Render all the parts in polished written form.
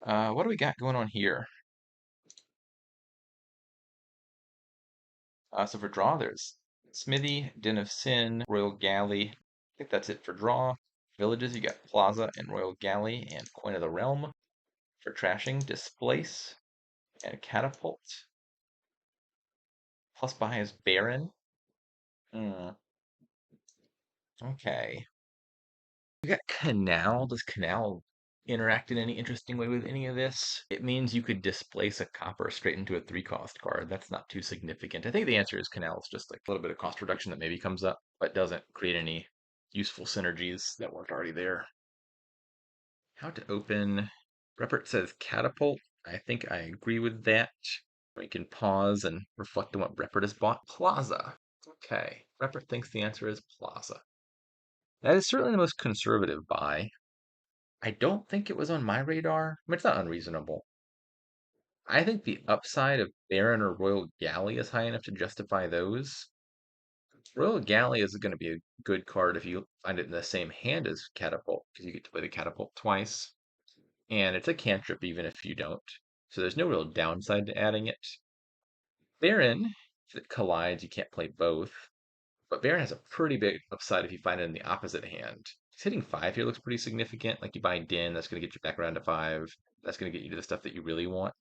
What do we got going on here? So for draw, there's Smithy, Den of Sin, Royal Galley. I think that's it for draw. Villages, you got Plaza and Royal Galley and Coin of the Realm. For trashing, Displace and Catapult. Plus buy is Baron. Hmm, okay. We got Canal. Does Canal interact in any interesting way with any of this? It means you could displace a copper straight into a 3-cost card. That's not too significant. I think the answer is Canal is just like a little bit of cost reduction that maybe comes up, but doesn't create any useful synergies that weren't already there. How to open. Breppert says Catapult. I think I agree with that. We can pause and reflect on what Breppert has bought. Plaza. Okay. Breppert thinks the answer is Plaza. That is certainly the most conservative buy. I don't think it was on my radar. I mean, it's not unreasonable. I think the upside of Baron or Royal Galley is high enough to justify those. Royal Galley is going to be a good card if you find it in the same hand as Catapult, because you get to play the Catapult twice. And it's a cantrip even if you don't. So there's no real downside to adding it. Baron, if it collides, you can't play both. But Baron has a pretty big upside if you find it in the opposite hand. Hitting 5 here looks pretty significant. Like you buy Din, that's going to get you back around to 5. That's going to get you to the stuff that you really want.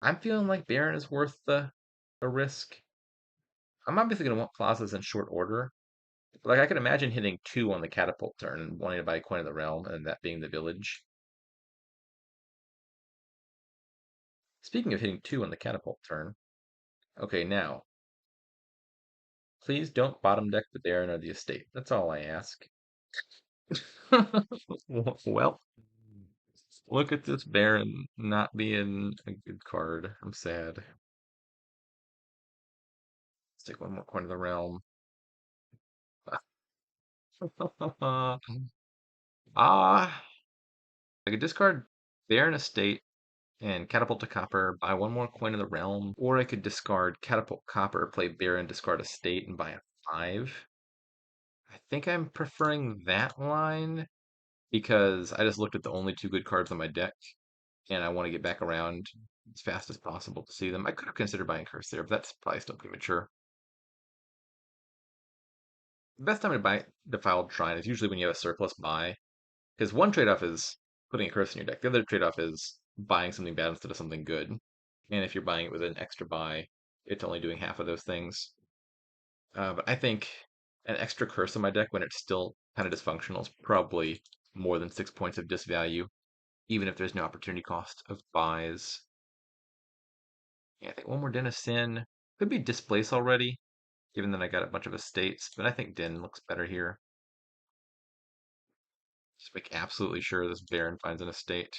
I'm feeling like Baron is worth the risk. I'm obviously going to want plazas in short order. Like I could imagine hitting 2 on the catapult turn and wanting to buy Coin of the Realm, and that being the village. Speaking of hitting 2 on the catapult turn, okay, now please don't bottom deck the Baron or the estate. That's all I ask. Well, look at this Baron not being a good card. I'm sad. Let's take one more Coin of the Realm. Ah, I could discard Baron Estate and Catapult to Copper, buy one more Coin of the Realm, or I could discard Catapult Copper, play Baron, discard Estate, and buy a 5. I think I'm preferring that line because I just looked at the only 2 good cards on my deck, and I want to get back around as fast as possible to see them. I could have considered buying Curse there, but that's probably still premature. The best time to buy Defiled Shrine is usually when you have a surplus buy, because one trade-off is putting a curse in your deck. The other trade-off is buying something bad instead of something good. And if you're buying it with an extra buy, it's only doing half of those things. But I think an extra curse in my deck when it's still kind of dysfunctional is probably more than 6 points of disvalue, even if there's no opportunity cost of buys. Yeah, I think one more Den of Sin could be Displace already, given that I got a bunch of estates, but I think Den looks better here. Just make absolutely sure this Baron finds an estate.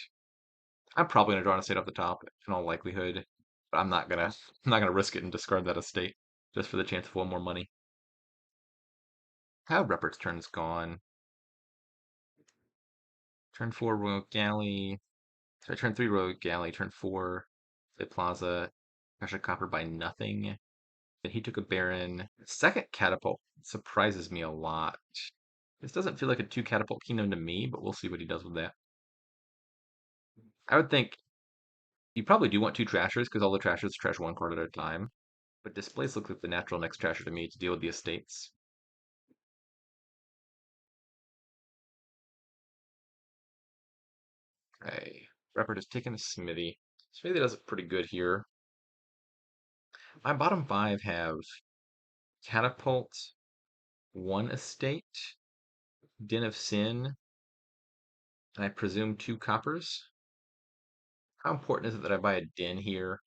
I'm probably gonna draw an estate off the top in all likelihood, but I'm not gonna risk it and discard that estate just for the chance of one more money. How Ruppert's turn's gone. Turn 4 Royal Galley. Sorry, turn 3 Royal Galley. Turn 4 the Plaza. Pressure Copper by nothing. Then he took a Baron. Second Catapult surprises me a lot. This doesn't feel like a 2 Catapult Kingdom to me, but we'll see what he does with that. I would think you probably do want 2 Trashers because all the Trashers trash 1 card at a time. But Displace looks like the natural next Trasher to me to deal with the estates. Okay. Repper has taken a Smithy. Smithy does it pretty good here. My bottom 5 have Catapult, 1 estate, Den of Sin, and I presume 2 coppers. How important is it that I buy a Den here?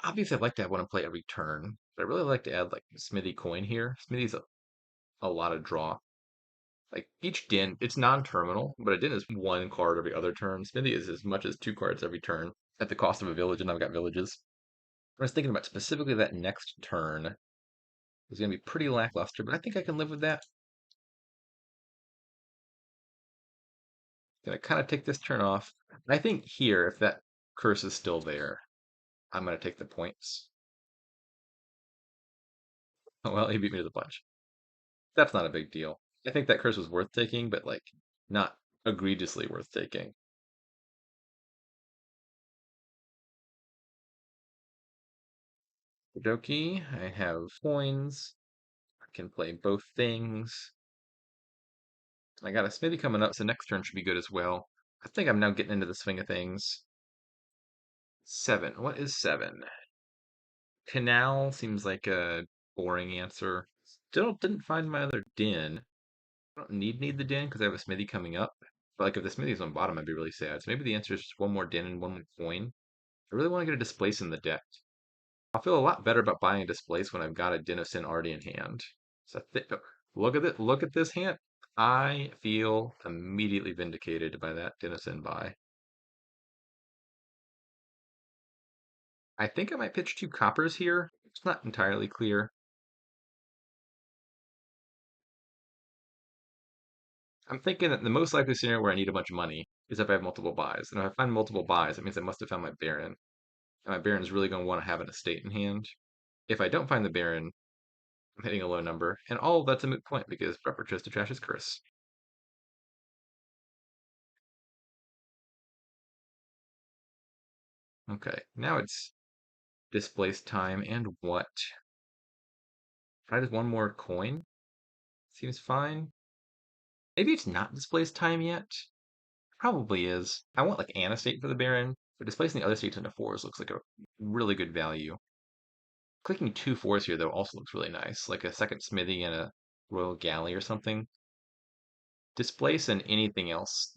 Obviously, I'd like to have one in play every turn, but I really like to add like Smithy coin here. Smithy's a lot of draw. Like each Den, it's non-terminal, but a Den is 1 card every other turn. Smithy is as much as 2 cards every turn at the cost of a village, and I've got villages. I was thinking about specifically that next turn is going to be pretty lackluster, but I think I can live with that. Gonna kind of take this turn off. I think here, if that curse is still there, I'm gonna take the points. Well, he beat me to the punch. That's not a big deal. I think that curse was worth taking, but like not egregiously worth taking. Doki, I have coins. I can play both things. I got a smithy coming up, so next turn should be good as well. I think I'm now getting into the swing of things. 7. What is 7? Canal seems like a boring answer. Still didn't find my other din. I don't need the din because I have a smithy coming up. But like if the smithy's on bottom, I'd be really sad. So maybe the answer is just one more din and one more coin. I really want to get a displace in the deck. I'll feel a lot better about buying a displace when I've got a din of sin already in hand. So look at it. Look at this hand. I feel immediately vindicated by that din of sin buy. I think I might pitch 2 coppers here. It's not entirely clear. I'm thinking that the most likely scenario where I need a bunch of money is if I have multiple buys. And if I find multiple buys, that means I must have found my Baron. And my Baron's really going to want to have an estate in hand. If I don't find the Baron, I'm hitting a low number. And all of that's a moot point because breppert chose to trash his curse. Okay, now it's displace time and what? Try just one more coin? Seems fine. Maybe it's not displace time yet. Probably is. I want like an estate for the Baron, but displacing the other states into fours looks like a really good value. Clicking 2 4s here, though, also looks really nice, like a second Smithy and a Royal Galley or something. Displace and anything else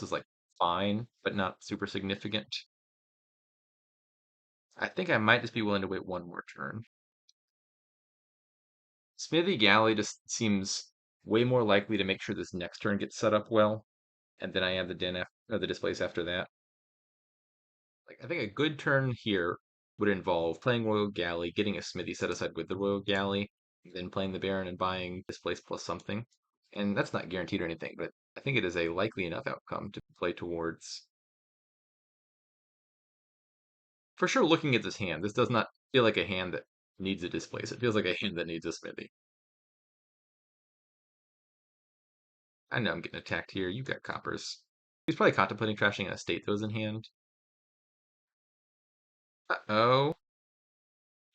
is like fine, but not super significant. I think I might just be willing to wait one more turn. Smithy Galley just seems way more likely to make sure this next turn gets set up well, and then I have the the displace after that. Like I think a good turn here would involve playing Royal Galley, getting a Smithy set aside with the Royal Galley, then playing the Baron and buying Displace plus something. And that's not guaranteed or anything, but I think it is a likely enough outcome to play towards. For sure, looking at this hand, this does not feel like a hand that needs a Displace. It feels like a hand that needs a Smithy. I know I'm getting attacked here. You got coppers. He's probably contemplating trashing an estate that was in hand. Uh-oh.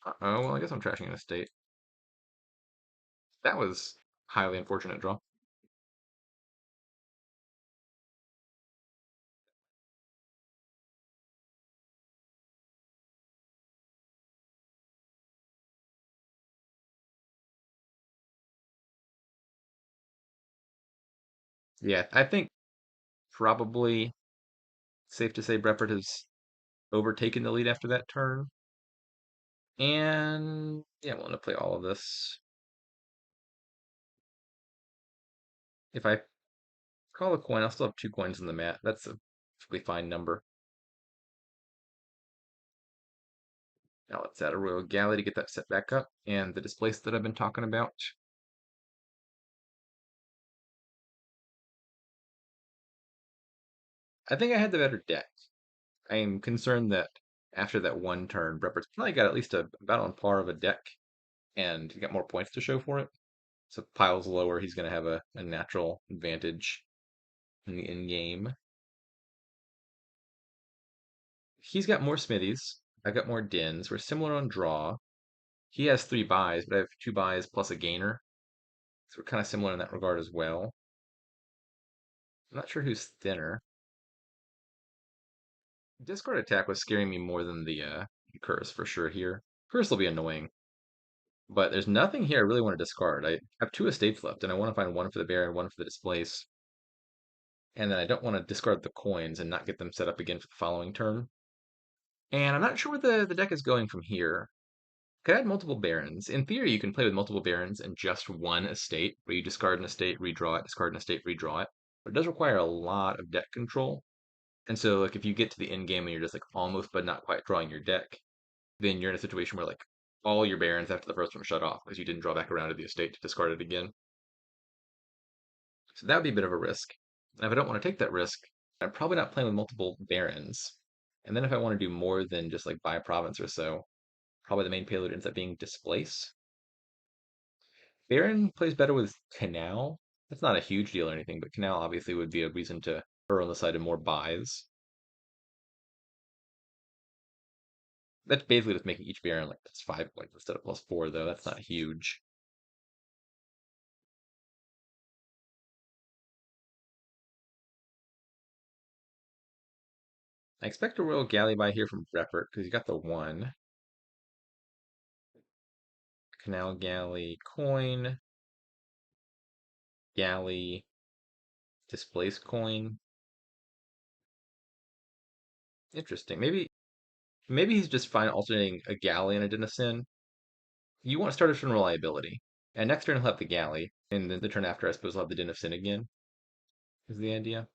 Uh-oh. Well, I guess I'm trashing an estate. That was highly unfortunate draw. Yeah, I think probably safe to say breppert has overtaken the lead after that turn. And yeah, I'm willing to play all of this. If I call a coin, I'll still have 2 coins in the mat. That's a perfectly fine number. Now let's add a Royal Galley to get that set back up, and the displace that I've been talking about. I think I had the better deck. I am concerned that after that one turn, Breppert's probably got at least about on par of a deck, and he got more points to show for it. So piles lower, he's going to have a natural advantage in the in game. He's got more smithies. I've got more dins. We're similar on draw. He has 3 buys, but I have 2 buys plus a gainer. So we're kind of similar in that regard as well. I'm not sure who's thinner. Discard attack was scaring me more than the curse for sure here. Curse will be annoying. But there's nothing here I really want to discard. I have 2 estates left, and I want to find one for the bear and one for the displace. And then I don't want to discard the coins and not get them set up again for the following turn. And I'm not sure where the deck is going from here. Could add multiple barons. In theory, you can play with multiple barons and just one estate, where you discard an estate, redraw it, discard an estate, redraw it. But it does require a lot of deck control. And so, like, if you get to the end game and you're just like almost but not quite drawing your deck, then you're in a situation where like all your barons after the first one shut off because you didn't draw back around to the estate to discard it again. So that would be a bit of a risk. And if I don't want to take that risk, I'm probably not playing with multiple barons. And then if I want to do more than just like buy province or so, probably the main payload ends up being displace. Baron plays better with Canal. That's not a huge deal or anything, but Canal obviously would be a reason to err on the side of more buys. That's basically just making each Baron like that's 5 points instead of +4, though. That's not huge. I expect a Royal Galley by here from breppert because you got the 1. Canal Galley, coin, Galley, displace coin. Interesting. Maybe he's just fine alternating a Galley and a Denizen. You want starters from reliability. And next turn he'll have the Galley. And then the turn after, I suppose, he'll have the Den of Sin again, is the idea.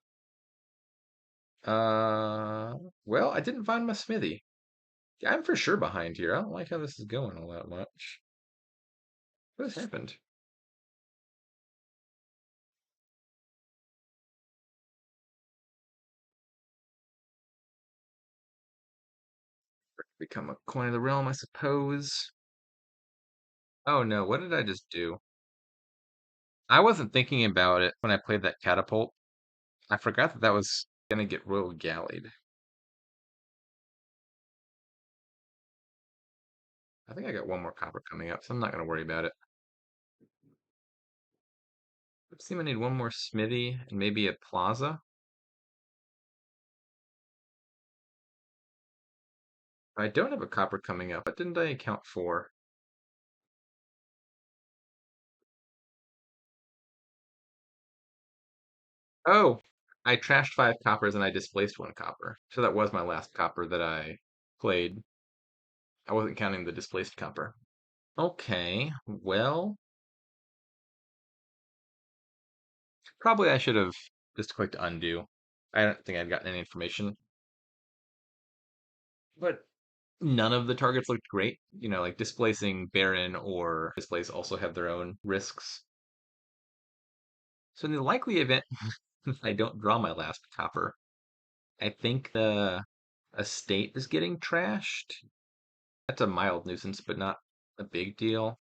Uh, well, I didn't find my smithy. Yeah, I'm for sure behind here. I don't like how this is going all that much. What has happened? Become a coin of the realm, I suppose. Oh no, what did I just do? I wasn't thinking about it when I played that catapult. I forgot that that was gonna get royal galleed. I think I got one more copper coming up, so I'm not gonna worry about it. It seems I need one more smithy and maybe a plaza. I don't have a copper coming up. What didn't I account for? Oh, I trashed 5 coppers and I displaced 1 copper. So that was my last copper that I played. I wasn't counting the displaced copper. Okay, well, probably I should have just clicked undo. I don't think I'd gotten any information. But none of the targets looked great. Like displacing Baron or Displace also have their own risks. So in the likely event I don't draw my last copper, I think the estate is getting trashed. That's a mild nuisance, but not a big deal.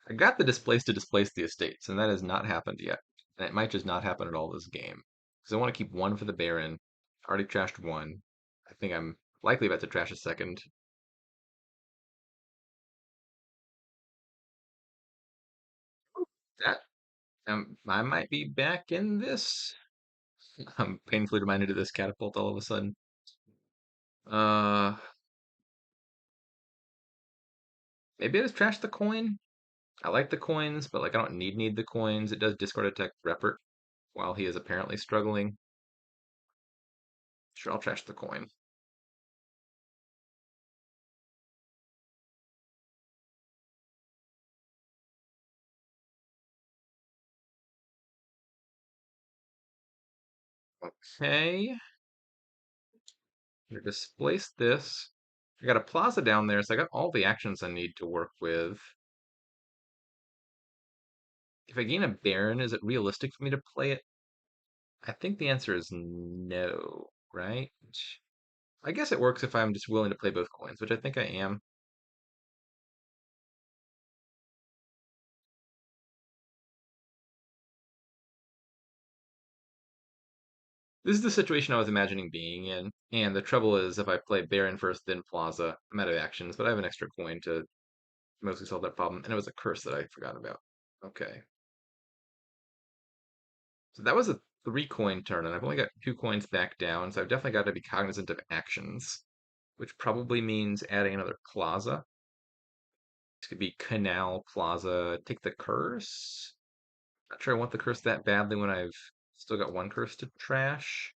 I got the Displace to displace the estates, and that has not happened yet. And it might just not happen at all this game. Because I want to keep 1 for the Baron. Already trashed 1. I think I'm likely about to trash a second. That I might be back in this. I'm painfully reminded of this catapult all of a sudden. Uh, maybe I just trash the coin. I like the coins, but like I don't need the coins. It does discard attack breppert while he is apparently struggling. Sure, I'll trash the coin. Okay, I'm gonna displace this. I got a plaza down there, so I got all the actions I need to work with. If I gain a Baron, is it realistic for me to play it? I think the answer is no, right? I guess it works if I'm just willing to play both coins, which I think I am. This is the situation I was imagining being in, and the trouble is if I play Baron first, then Plaza, I'm out of actions, but I have an extra coin to mostly solve that problem, and it was a curse that I forgot about. Okay, so that was a 3 coin turn, and I've only got 2 coins back down, so I've definitely got to be cognizant of actions, which probably means adding another Plaza. This could be Canal, Plaza, take the curse. Not sure I want the curse that badly when I've still got 1 curse to trash.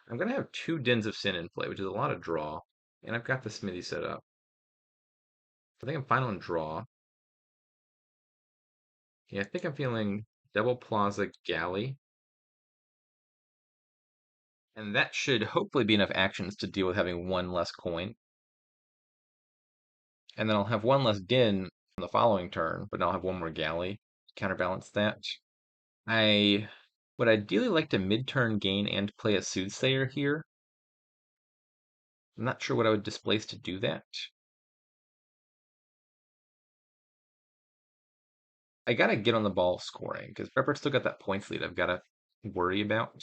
I'm gonna have 2 Dens of Sin in play, which is a lot of draw, and I've got the Smithy set up. I think I'm fine on draw. Yeah, I think I'm feeling double Plaza Galley, and that should hopefully be enough actions to deal with having 1 less coin. And then I'll have 1 less Den on the following turn, but I'll have 1 more Galley to counterbalance that. I would ideally like to mid-turn gain and play a Soothsayer here. I'm not sure what I would displace to do that. I gotta get on the ball scoring because Prepper's still got that points lead I've gotta worry about,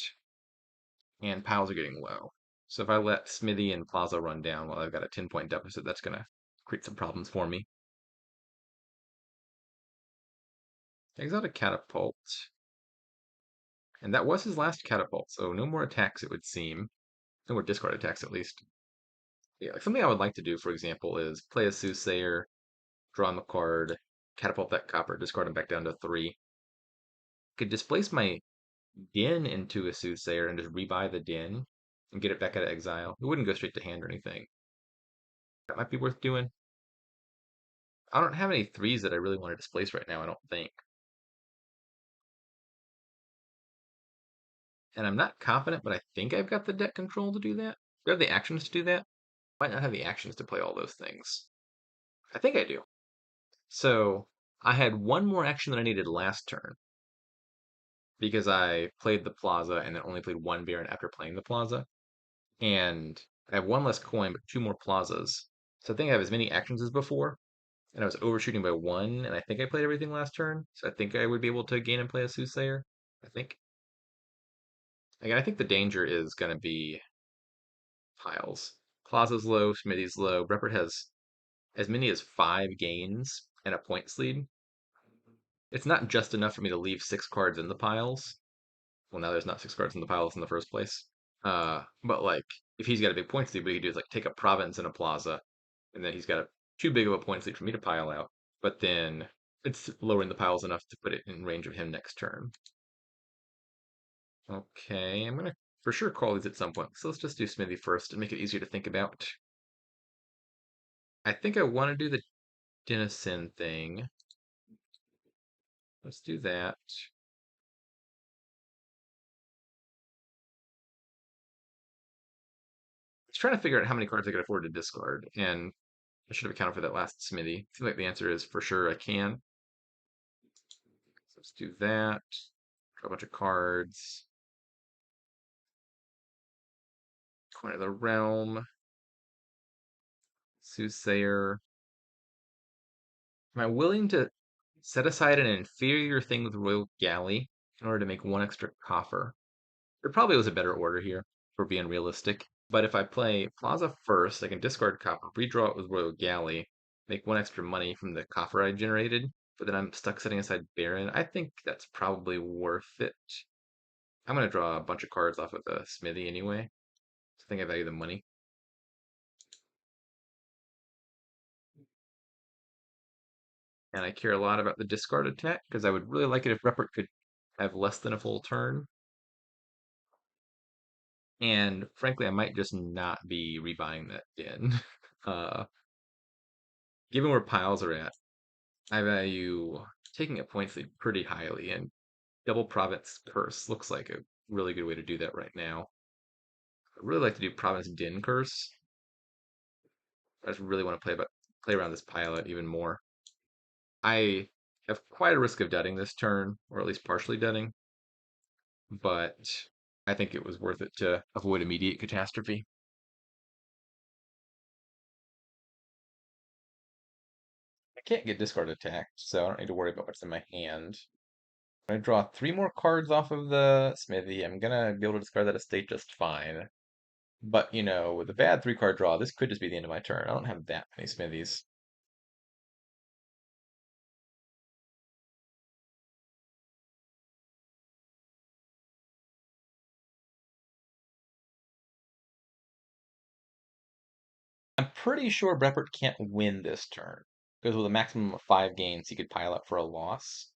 and piles are getting low. So if I let Smithy and Plaza run down while I've got a 10-point deficit, that's going to create some problems for me. Exotic Catapult. And that was his last Catapult, so no more attacks, it would seem. No more discard attacks, at least. Yeah, like something I would like to do, for example, is play a Soothsayer, draw him a card, catapult that copper, discard him back down to 3. Could displace my Din into a Soothsayer and just rebuy the Din and get it back out of exile. It wouldn't go straight to hand or anything. That might be worth doing. I don't have any 3s that I really want to displace right now, I don't think. And I'm not confident, but I think I've got the deck control to do that. Do I have the actions to do that? Might not have the actions to play all those things. I think I do. So I had one more action that I needed last turn because I played the Plaza and then only played one Baron after playing the Plaza. And I have one less coin, but 2 more Plazas. So I think I have as many actions as before. And I was overshooting by 1, and I think I played everything last turn. So I think I would be able to gain and play a Soothsayer. I think. Again, I think the danger is going to be piles. Plaza's low, Smitty's low. Breppert has as many as 5 gains and a points lead. It's not just enough for me to leave 6 cards in the piles. Well, now there's not 6 cards in the piles in the first place. But like, if he's got a big points lead, what he could do is like take a province and a plaza, and then he's got too big of a points lead for me to pile out. But then it's lowering the piles enough to put it in range of him next turn. Okay, I'm gonna for sure call these at some point. So let's just do Smithy first and make it easier to think about. I think I want to do the Denison thing. Let's do that. I was trying to figure out how many cards I could afford to discard, and I should have accounted for that last Smithy. Seems like the answer is for sure I can. So let's do that. Draw a bunch of cards. Coin of the Realm. Soothsayer. Am I willing to set aside an inferior thing with Royal Galley in order to make 1 extra coffer? There probably was a better order here, for being realistic. But if I play Plaza first, I can discard copper, redraw it with Royal Galley, make 1 extra money from the coffer I generated, but then I'm stuck setting aside Baron. I think that's probably worth it. I'm going to draw a bunch of cards off of the Smithy anyway. I think I value the money. And I care a lot about the discard attack, because I would really like it if Breppert could have less than a full turn. And frankly, I might just not be rebuying that Din. Uh, given where piles are at, I value taking a points lead pretty highly, and double Province Curse looks like a really good way to do that right now. I really like to do Province Din Curse. I just really want to play around this pile out even more. I have quite a risk of deading this turn, or at least partially deading, but I think it was worth it to avoid immediate catastrophe. I can't get discard attacked, so I don't need to worry about what's in my hand. I draw 3 more cards off of the Smithy. I'm gonna be able to discard that estate just fine. But, with a bad 3-card draw, this could just be the end of my turn. I don't have that many Smithies. I'm pretty sure Breppert can't win this turn. Because with a maximum of 5 gains, he could pile up for a loss.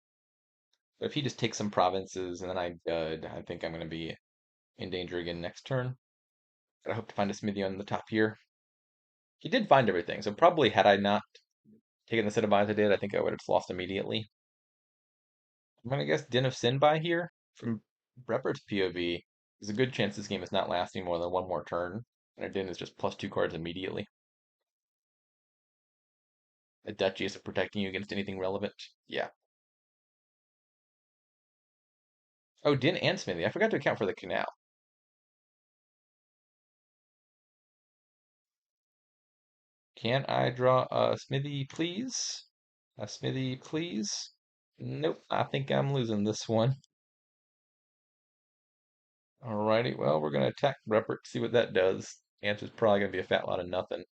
But if he just takes some provinces and then I dud, I think I'm going to be in danger again next turn. But I hope to find a Smithy on the top here. He did find everything, so probably had I not taken the set of buys I did, I think I would have just lost immediately. I'm going to guess Den of Sin by here. From Breppert's POV, there's a good chance this game is not lasting more than 1 more turn, and a Din is just plus 2 cards immediately. A Duchy is protecting you against anything relevant. Yeah. Oh, Din and Smithy. I forgot to account for the canal. Can I draw a Smithy, please? A Smithy, please? Nope, I think I'm losing this one. Alrighty, well, we're gonna attack breppert, see what that does. Answer's probably gonna be a fat lot of nothing.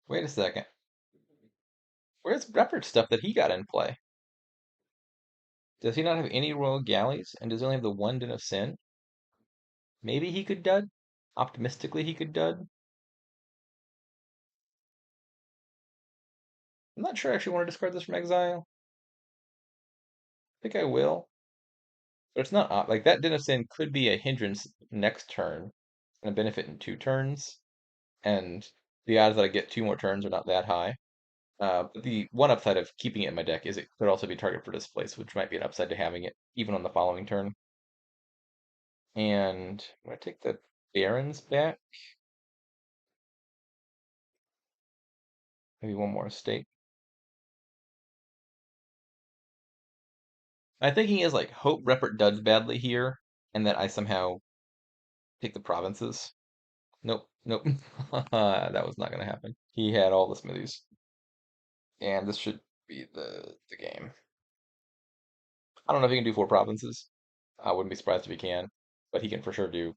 Wait a second. Where's Breppert's stuff that he got in play? Does he not have any royal galleys, and does he only have the one Den of Sin? Maybe he could dud? Optimistically, he could dud? I'm not sure I actually want to discard this from exile. I think I will. But it's not like that Den of Sin could be a hindrance next turn and a benefit in 2 turns. And the odds that I get 2 more turns are not that high. But the one upside of keeping it in my deck is it could also be target for displace, which might be an upside to having it even on the following turn. And I'm going to take the Barons back. Maybe one more estate. My thinking is like hope Repert does badly here, and that I somehow take the provinces. Nope, nope. That was not going to happen. He had all the smithies. And this should be the game. I don't know if he can do 4 provinces. I wouldn't be surprised if he can, but he can for sure do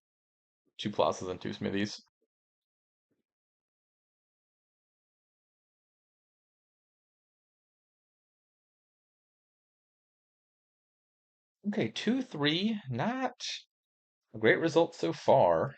2 plazas and 2 smithies. Okay, 2-3, not a great result so far.